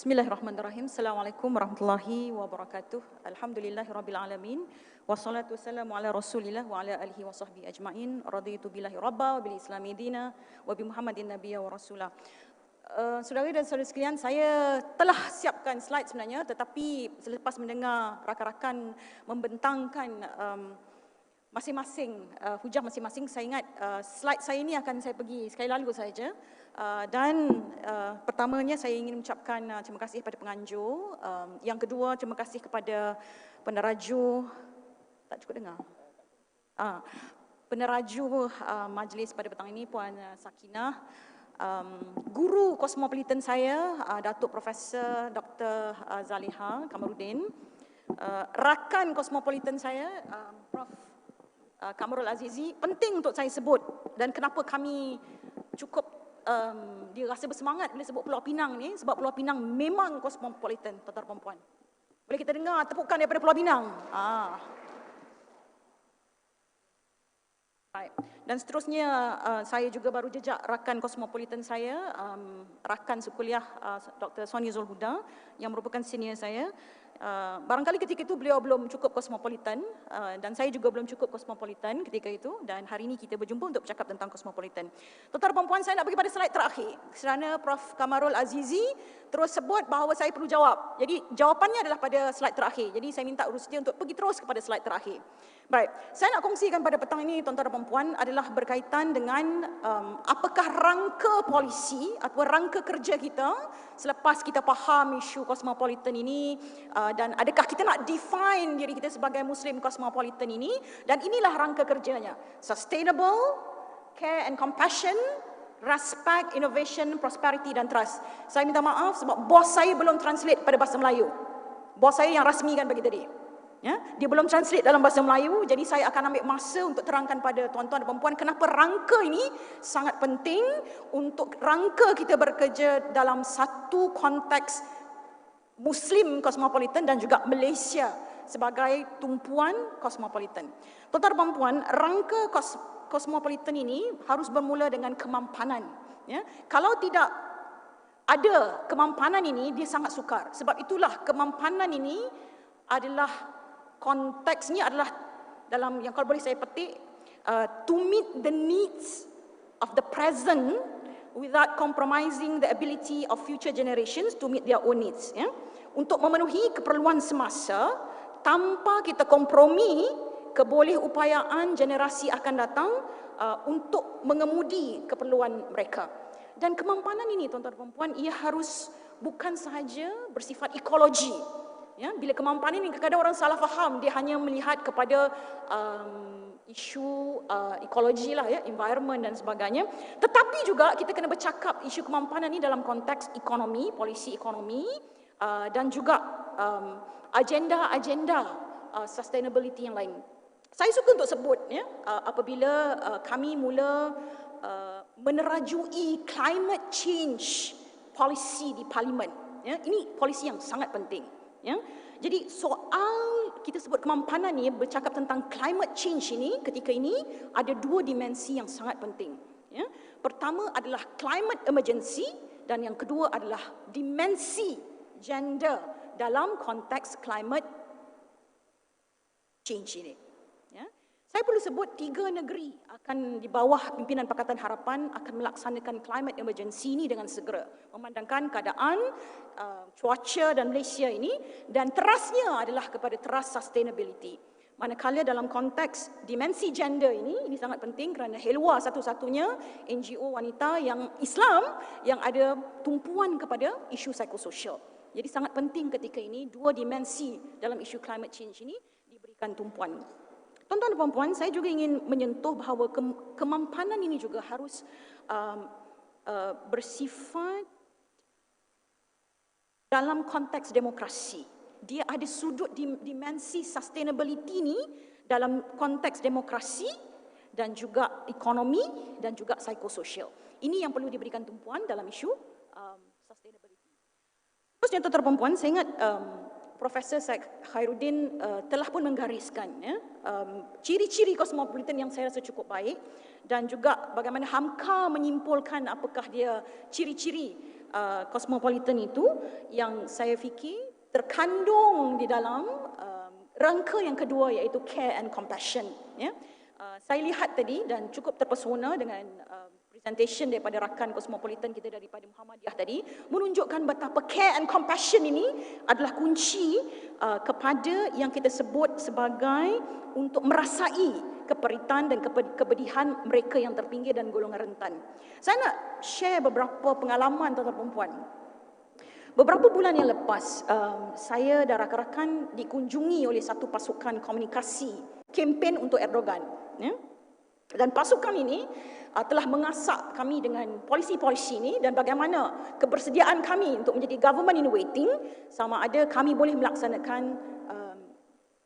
Bismillahirrahmanirrahim. Assalamualaikum warahmatullahi wabarakatuh. Alhamdulillahirabbil alamin. Wassalatu wassalamu ala Rasulillah wa ala alihi wa sahbihi ajmain. Raditu billahi rabba wa bil islami dina wa bi Muhammadin nabiyya wa rasula. Saudara dan saudara sekalian, saya telah siapkan slide sebenarnya, tetapi selepas mendengar rakan-rakan membentangkan masing-masing hujah masing-masing, saya ingat slide saya ini akan saya pergi sekali lalu saja. Pertamanya saya ingin mengucapkan terima kasih kepada penganjur. Yang kedua, terima kasih kepada peneraju, tak cukup dengar. Peneraju majlis pada petang ini, Puan Sakinah, guru kosmopolitan saya, Datuk Profesor Dr. Zaliha Kamarudin, rakan kosmopolitan saya, Prof. Kamarul Azizi. Penting untuk saya sebut dan kenapa kami cukup dia rasa bersemangat bila sebut Pulau Pinang ni, sebab Pulau Pinang memang kosmopolitan, tuan-tuan dan puan. Boleh kita dengar tepukan daripada Pulau Pinang? Baik. Dan seterusnya, saya juga baru jejak rakan kosmopolitan saya, rakan sekuliah Dr. Sonia Zulhuda yang merupakan senior saya. Barangkali ketika itu beliau belum cukup kosmopolitan, dan saya juga belum cukup kosmopolitan ketika itu, dan hari ini kita berjumpa untuk bercakap tentang kosmopolitan. Tuan-tuan dan puan, saya nak pergi pada slide terakhir kerana Prof. Kamarul Azizi terus sebut bahawa saya perlu jawab. Jadi jawapannya adalah pada slide terakhir. Jadi saya minta urus dia untuk pergi terus kepada slide terakhir. Baik, saya nak kongsikan pada petang ini, tuan-tuan dan puan, adalah berkaitan dengan apakah rangka polisi atau rangka kerja kita selepas kita faham isu kosmopolitan ini, dan adakah kita nak define diri kita sebagai Muslim kosmopolitan ini, dan inilah rangka kerjanya: sustainable, care and compassion, respect, innovation, prosperity dan trust. Saya minta maaf sebab bos saya belum translate pada bahasa Melayu. Bos saya yang rasmikan bagi tadi. Ya, dia belum translate dalam bahasa Melayu, jadi saya akan ambil masa untuk terangkan pada tuan-tuan dan puan kenapa rangka ini sangat penting untuk rangka kita bekerja dalam satu konteks Muslim kosmopolitan dan juga Malaysia sebagai tumpuan kosmopolitan. Tuan-tuan dan puan, rangka kosmopolitan ini harus bermula dengan kemampanan. Ya, kalau tidak ada kemampanan ini, dia sangat sukar. Sebab itulah kemampanan ini adalah konteksnya adalah dalam yang kalau boleh saya petik, to meet the needs of the present without compromising the ability of future generations to meet their own needs. Ya? Untuk memenuhi keperluan semasa tanpa kita kompromi kebolehupayaan generasi akan datang untuk mengemudi keperluan mereka. Dan kemampanan ini, tuan-tuan dan puan, ia harus bukan sahaja bersifat ekologi. Ya, bila kemampanan ini kadang-kadang orang salah faham, dia hanya melihat kepada isu ekologi lah, ya, environment dan sebagainya. Tetapi juga kita kena bercakap isu kemampanan ini dalam konteks ekonomi, polisi ekonomi, dan juga agenda-agenda sustainability yang lain. Saya suka untuk sebut, ya, apabila kami mula menerajui climate change policy di Parlimen, ya, ini polisi yang sangat penting. Ya, jadi soal kita sebut kemampanan ni bercakap tentang climate change ini, ketika ini ada dua dimensi yang sangat penting. Ya, pertama adalah climate emergency dan yang kedua adalah dimensi gender dalam konteks climate change ini. Ya, saya perlu sebut 3 negeri akan di bawah pimpinan Pakatan Harapan akan melaksanakan climate emergency ini dengan segera, memandangkan keadaan cuaca dan Malaysia ini, dan terasnya adalah kepada teras sustainability. Manakala dalam konteks dimensi gender ini sangat penting kerana Helwa satu-satunya NGO wanita yang Islam yang ada tumpuan kepada isu psikososial. Jadi sangat penting ketika ini dua dimensi dalam isu climate change ini diberikan tumpuan. Tuan-tuan dan puan, saya juga ingin menyentuh bahawa kemampanan ini juga harus bersifat dalam konteks demokrasi. Dia ada sudut dimensi sustainability ini dalam konteks demokrasi dan juga ekonomi dan juga psikososial. Ini yang perlu diberikan tumpuan dalam isu sustainability. Terus yang tuan-tuan dan puan, saya ingat Profesor Syed Khairuddin telah pun menggariskan, ya, ciri-ciri kosmopolitan yang saya rasa cukup baik, dan juga bagaimana Hamka menyimpulkan apakah dia ciri-ciri Cosmopolitan itu yang saya fikir terkandung di dalam rangka yang kedua, iaitu care and compassion. Ya. Saya lihat tadi dan cukup terpesona dengan presentation daripada rakan Cosmopolitan kita daripada Muhammadiyah tadi, menunjukkan betapa care and compassion ini adalah kunci kepada yang kita sebut sebagai untuk merasai keperitan dan kepedihan mereka yang terpinggir dan golongan rentan. Saya nak share beberapa pengalaman tuan-tuan perempuan. Beberapa bulan yang lepas, saya dan rakan-rakan dikunjungi oleh satu pasukan komunikasi kempen untuk Erdogan. Ya? Dan pasukan ini telah mengasak kami dengan polisi-polisi ini dan bagaimana kebersediaan kami untuk menjadi government in waiting, sama ada kami boleh melaksanakan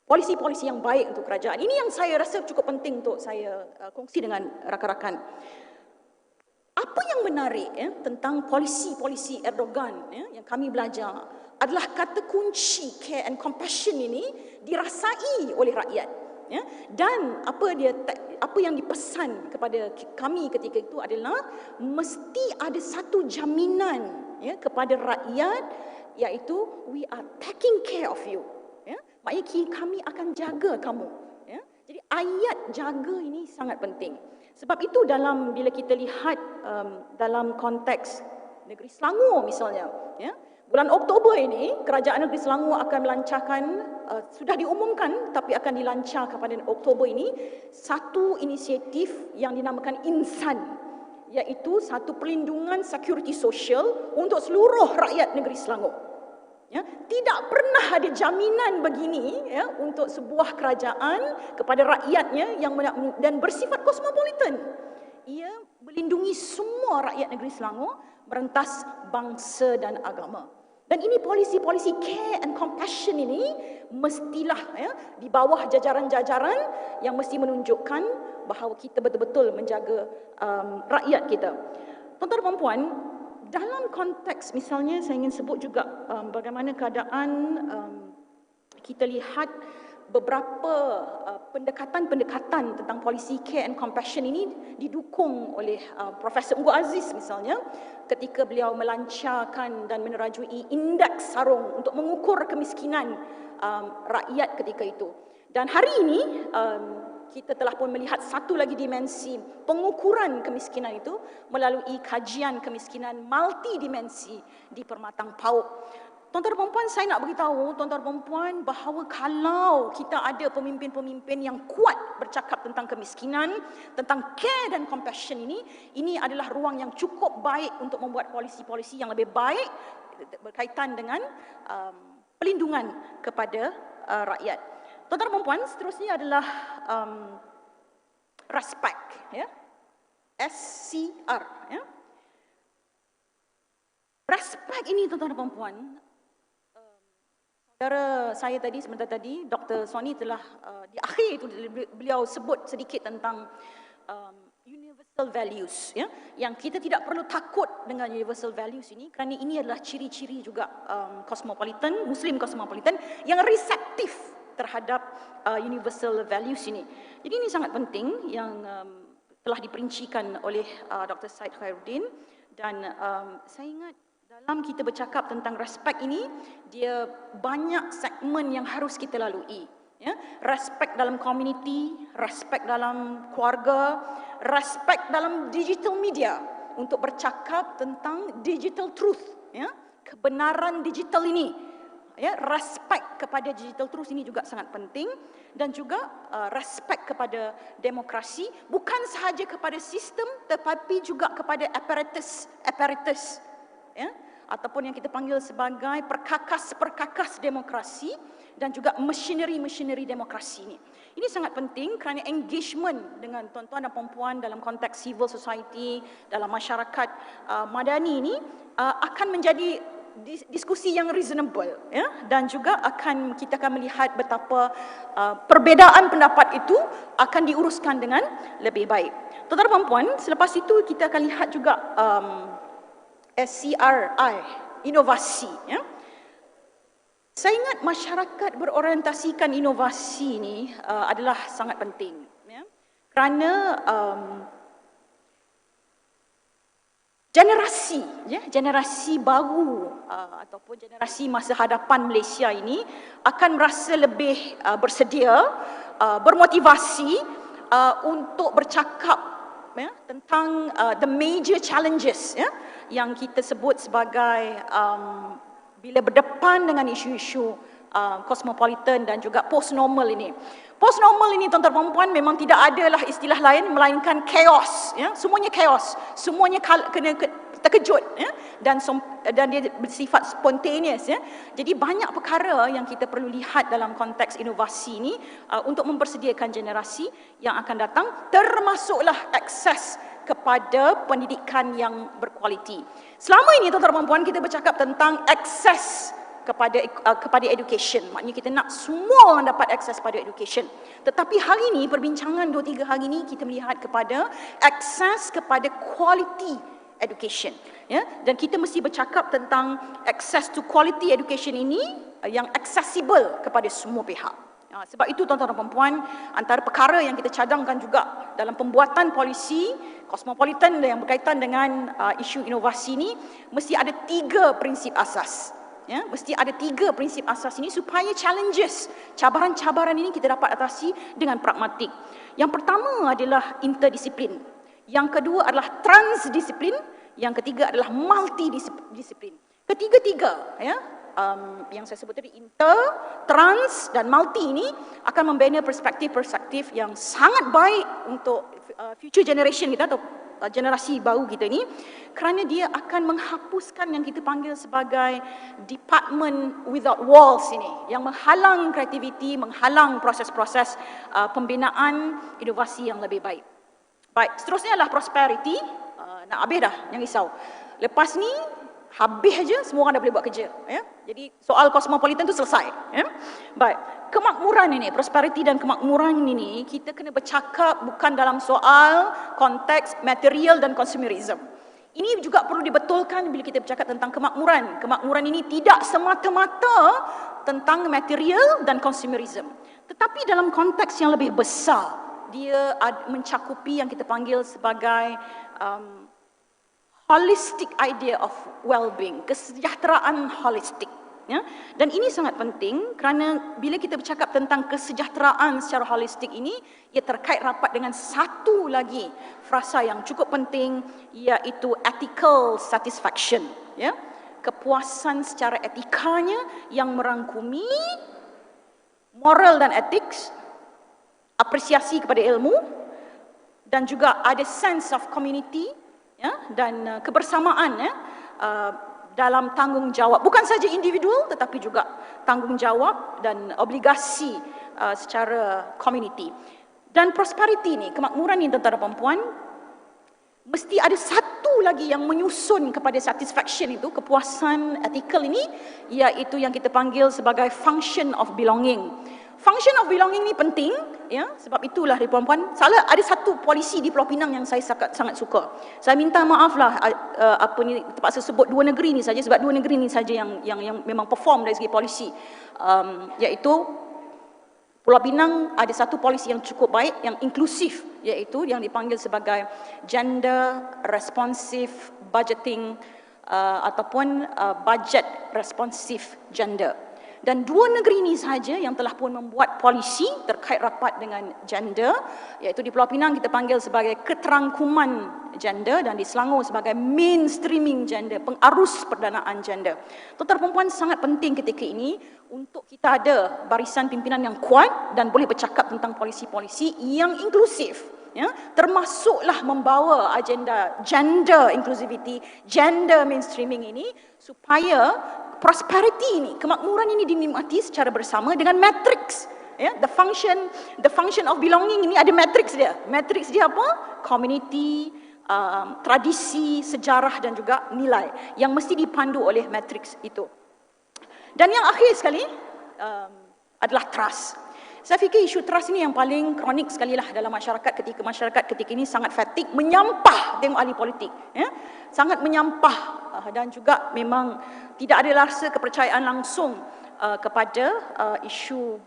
polisi-polisi yang baik untuk kerajaan. Ini yang saya rasa cukup penting untuk saya kongsi dengan rakan-rakan. Apa yang menarik tentang polisi-polisi Erdogan yang kami belajar adalah kata kunci care and compassion ini dirasai oleh rakyat. Dan apa yang dipesan kepada kami ketika itu adalah mesti ada satu jaminan kepada rakyat, iaitu we are taking care of you. Maknanya kami akan jaga kamu. Jadi ayat jaga ini sangat penting. Sebab itu bila kita lihat dalam konteks negeri Selangor misalnya, bulan Oktober ini kerajaan negeri Selangor akan melancarkan, sudah diumumkan tapi akan dilancarkan pada Oktober ini, satu inisiatif yang dinamakan Insan, iaitu satu perlindungan security sosial untuk seluruh rakyat negeri Selangor. Tidak pernah ada jaminan begini untuk sebuah kerajaan kepada rakyatnya dan bersifat kosmopolitan. Ia melindungi semua rakyat negeri Selangor, merentas bangsa dan agama. Dan ini polisi-polisi care and compassion ini mestilah di bawah jajaran-jajaran yang mesti menunjukkan bahawa kita betul-betul menjaga rakyat kita. Tuan-tuan dan puan, dalam konteks misalnya saya ingin sebut juga bagaimana keadaan kita lihat beberapa pendekatan-pendekatan tentang polisi care and compassion ini didukung oleh Profesor Unggu Aziz misalnya ketika beliau melancarkan dan menerajui indeks sarung untuk mengukur kemiskinan rakyat ketika itu. Dan hari ini kita telah pun melihat satu lagi dimensi pengukuran kemiskinan itu melalui kajian kemiskinan multidimensi di Permatang PAUP. Tuan-tuan dan perempuan, saya nak beritahu tuan-tuan dan perempuan bahawa kalau kita ada pemimpin-pemimpin yang kuat bercakap tentang kemiskinan, tentang care dan compassion ini adalah ruang yang cukup baik untuk membuat polisi-polisi yang lebih baik berkaitan dengan pelindungan kepada rakyat. Tuan-tuan dan perempuan, seterusnya adalah respect, SCR. Respect ini tuan-tuan dan perempuan, saudara saya tadi sebentar tadi, Dr. Sony telah di akhir itu beliau sebut sedikit tentang universal values, yang kita tidak perlu takut dengan universal values ini kerana ini adalah ciri-ciri juga cosmopolitan, Muslim cosmopolitan yang reseptif terhadap universal values ini. Jadi ini sangat penting yang telah diperincikan oleh Dr. Syed Khairuddin, dan saya ingat dalam kita bercakap tentang respect ini, dia banyak segmen yang harus kita lalui. Respect dalam community, respect dalam keluarga, respect dalam digital media untuk bercakap tentang digital truth, kebenaran digital ini. Respect kepada digital truth ini juga sangat penting, dan juga respect kepada demokrasi, bukan sahaja kepada sistem tetapi juga kepada apparatus, ataupun yang kita panggil sebagai perkakas-perkakas demokrasi dan juga machinery demokrasi ini. Ini sangat penting kerana engagement dengan tuan-tuan dan puan-puan dalam konteks civil society, dalam masyarakat madani ini akan menjadi diskusi yang reasonable, dan juga kita akan melihat betapa perbezaan pendapat itu akan diuruskan dengan lebih baik. Tuan-tuan dan puan-puan, selepas itu kita akan lihat juga SCRI, inovasi. Saya ingat masyarakat berorientasikan inovasi ini adalah sangat penting, kerana generasi, generasi baru ataupun generasi masa hadapan Malaysia ini akan merasa lebih bersedia, bermotivasi untuk bercakap tentang the major challenges yang kita sebut sebagai bila berdepan dengan isu-isu cosmopolitan dan juga post-normal ini. Post-normal ini tuan-tuan dan puan memang tidak adalah istilah lain melainkan chaos, semuanya chaos, semuanya kena terkejut, dan dia bersifat spontaneous, Jadi banyak perkara yang kita perlu lihat dalam konteks inovasi ini untuk mempersediakan generasi yang akan datang, termasuklah akses kepada pendidikan yang berkualiti. Selama ini tuan-tuan dan puan kita bercakap tentang akses kepada education. Maknanya kita nak semua orang dapat akses pada education. Tetapi hari ini, perbincangan 2-3 hari ini, kita melihat kepada akses kepada quality education. Dan kita mesti bercakap tentang access to quality education ini yang accessible kepada semua pihak. Sebab itu tuan-tuan dan puan, antara perkara yang kita cadangkan juga dalam pembuatan polisi cosmopolitan yang berkaitan dengan isu inovasi ini, mesti ada 3 prinsip asas. Mesti ada 3 prinsip asas ini supaya challenges, cabaran-cabaran ini kita dapat atasi dengan pragmatik. Yang pertama adalah interdisiplin. Yang kedua adalah transdisiplin. Yang ketiga adalah multidisiplin. Ketiga-tiga, yang saya sebut tadi, inter, trans dan multi ini akan membina perspektif-perspektif yang sangat baik untuk future generation kita atau generasi baru kita ni, kerana dia akan menghapuskan yang kita panggil sebagai department without walls ini, yang menghalang kreativiti, menghalang proses-proses pembinaan inovasi yang lebih baik. Baik, seterusnya adalah prosperity. Nak habis dah, jangan risau. Lepas ni habis aja semua orang dah boleh buat kerja, Jadi soal cosmopolitan tu selesai, Baik, kemakmuran ini, prosperity dan kemakmuran ini kita kena bercakap bukan dalam soal konteks material dan consumerism. Ini juga perlu dibetulkan bila kita bercakap tentang kemakmuran. Kemakmuran ini tidak semata-mata tentang material dan consumerism, tetapi dalam konteks yang lebih besar, dia mencakupi yang kita panggil sebagai holistic idea of well-being, kesejahteraan holistik. Dan ini sangat penting kerana bila kita bercakap tentang kesejahteraan secara holistik ini, ia terkait rapat dengan satu lagi frasa yang cukup penting, iaitu ethical satisfaction. Kepuasan secara etikanya yang merangkumi moral dan ethics, apresiasi kepada ilmu, dan juga ada sense of community, dan kebersamaan dalam tanggungjawab, bukan saja individual tetapi juga tanggungjawab dan obligasi secara community. Dan prosperity ni, kemakmuran ni tuan-tuan dan puan, mesti ada satu lagi yang menyusun kepada satisfaction itu, kepuasan ethical ini, iaitu yang kita panggil sebagai function of belonging. Function of belonging ni penting, sebab itulah puan-puan, ada satu polisi di Pulau Pinang yang saya sangat suka. Saya minta maaflah terpaksa sebut 2 negeri ni saja, sebab 2 negeri ni saja yang memang perform dari segi polisi, iaitu Pulau Pinang ada satu polisi yang cukup baik, yang inklusif, iaitu yang dipanggil sebagai gender responsive budgeting ataupun budget responsive gender. Dan 2 negeri ini sahaja yang telah pun membuat polisi terkait rapat dengan gender, iaitu di Pulau Pinang kita panggil sebagai keterangkuman gender dan di Selangor sebagai mainstreaming gender, pengarus perdanaan gender. Tuan-tuan dan puan, sangat penting ketika ini untuk kita ada barisan pimpinan yang kuat dan boleh bercakap tentang polisi-polisi yang inklusif. Termasuklah membawa agenda gender inclusivity, gender mainstreaming ini, supaya prosperity ini, kemakmuran ini dinikmati secara bersama dengan matrix. The function of belonging ini ada matrix dia. Matrix dia apa? Community, tradisi, sejarah dan juga nilai yang mesti dipandu oleh matrix itu. Dan yang akhir sekali adalah trust. Saya fikir isu trust ini yang paling kronik sekali lah dalam masyarakat ketika ini sangat fatigue, menyampah tengok ahli politik. Sangat menyampah dan juga memang tidak ada rasa kepercayaan langsung kepada isu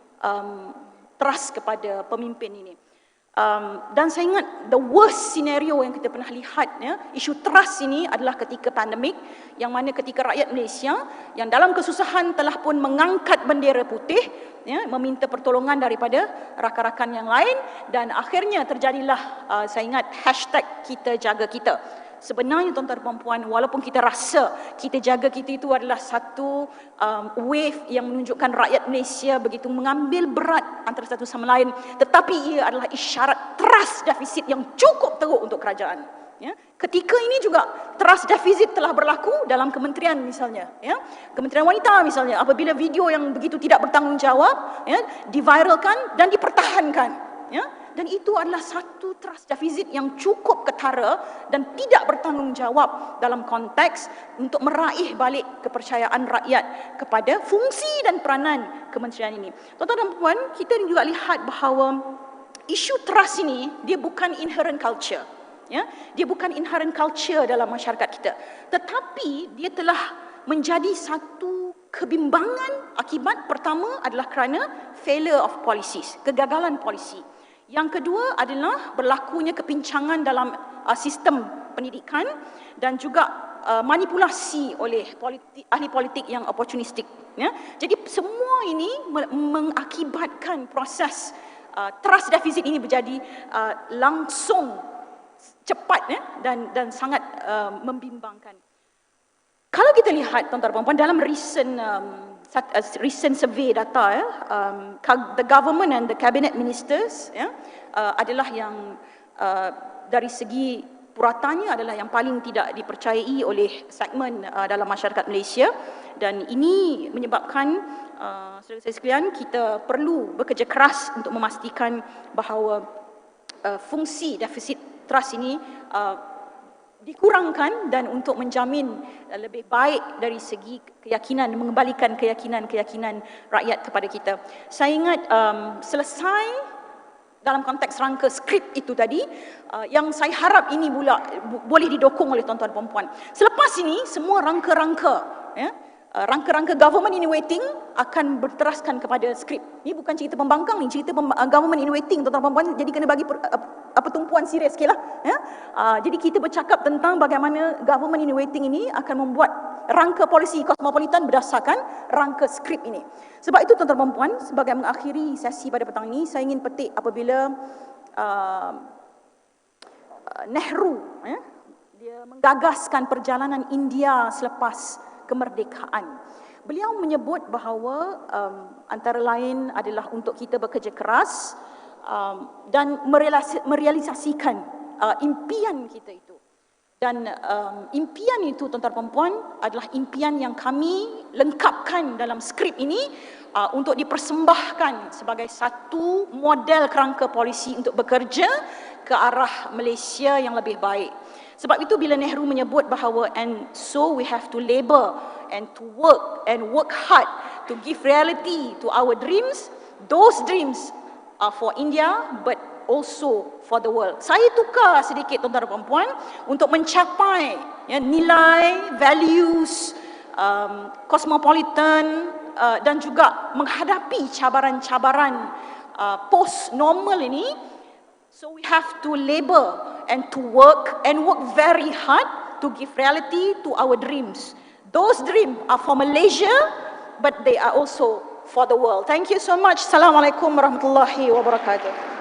trust kepada pemimpin ini. Dan saya ingat the worst scenario yang kita pernah lihat, ya, isu trust ini adalah ketika pandemik, yang mana ketika rakyat Malaysia yang dalam kesusahan telah pun mengangkat bendera putih, ya, meminta pertolongan daripada rakan-rakan yang lain, dan akhirnya terjadilah saya ingat hashtag kita jaga kita. Sebenarnya tuan-tuan dan puan-puan, walaupun kita rasa kita jaga kita itu adalah satu wave yang menunjukkan rakyat Malaysia begitu mengambil berat antara satu sama lain, tetapi ia adalah isyarat trust defisit yang cukup teruk untuk kerajaan. Ya, ketika ini juga trust defisit telah berlaku dalam kementerian misalnya, ya, Kementerian Wanita misalnya, apabila video yang begitu tidak bertanggungjawab, ya, diviralkan dan dipertahankan, ya, dan itu adalah satu trust defisit yang cukup ketara dan tidak bertanggungjawab dalam konteks untuk meraih balik kepercayaan rakyat kepada fungsi dan peranan kementerian ini. Tuan-tuan dan puan, kita juga lihat bahawa isu trust ini dia bukan inherent culture, ya, dia bukan inherent culture dalam masyarakat kita, tetapi dia telah menjadi satu kebimbangan. Akibat pertama adalah kerana failure of policies, kegagalan polisi. Yang kedua adalah berlakunya kepincangan dalam sistem pendidikan dan juga manipulasi oleh ahli politik yang opportunistik. Ya. Jadi semua ini mengakibatkan proses trust deficit ini menjadi langsung cepat, ya, dan sangat membimbangkan. Kalau kita lihat tuan-tuan dan puan-puan dalam recent survey data, ya, the government and the cabinet ministers, ya, adalah yang dari segi puratannya adalah yang paling tidak dipercayai oleh segmen dalam masyarakat Malaysia, dan ini menyebabkan saudara-saudara sekalian, kita perlu bekerja keras untuk memastikan bahawa fungsi defisit trust ini dikurangkan dan untuk menjamin lebih baik dari segi keyakinan, mengembalikan keyakinan rakyat kepada kita. Saya ingat selesai dalam konteks rangka skrip itu tadi, yang saya harap ini pula boleh didokong oleh tuan-tuan dan puan-puan. Selepas ini semua rangka-rangka, ya, rangka-rangka government in waiting akan berteraskan kepada skrip. Ini bukan cerita pembangkang, ni cerita government in waiting, tuan-tuan dan puan-puan. Jadi kena bagi tumpuan serius sikit lah, ya. Jadi kita bercakap tentang bagaimana government in waiting ini akan membuat rangka polisi kosmopolitan berdasarkan rangka skrip ini. Sebab itu tuan-tuan dan puan, sebagai mengakhiri sesi pada petang ini, saya ingin petik apabila Nehru, ya, dia menggagaskan perjalanan India selepas kemerdekaan. Beliau menyebut bahawa antara lain adalah untuk kita bekerja keras dan merealisasikan impian kita itu. Dan impian itu tuan-tuan dan puan adalah impian yang kami lengkapkan dalam skrip ini untuk dipersembahkan sebagai satu model kerangka polisi untuk bekerja ke arah Malaysia yang lebih baik. Sebab itu bila Nehru menyebut bahawa and so we have to labour and to work hard to give reality to our dreams, those dreams are for India but also for the world. Saya tukar sedikit tuan-tuan dan puan untuk mencapai, ya, nilai, values cosmopolitan dan juga menghadapi cabaran-cabaran post normal ini. So we have to labour and to work very hard to give reality to our dreams. Those dreams are for Malaysia, but they are also for the world. Thank you so much. Assalamualaikum warahmatullahi wabarakatuh.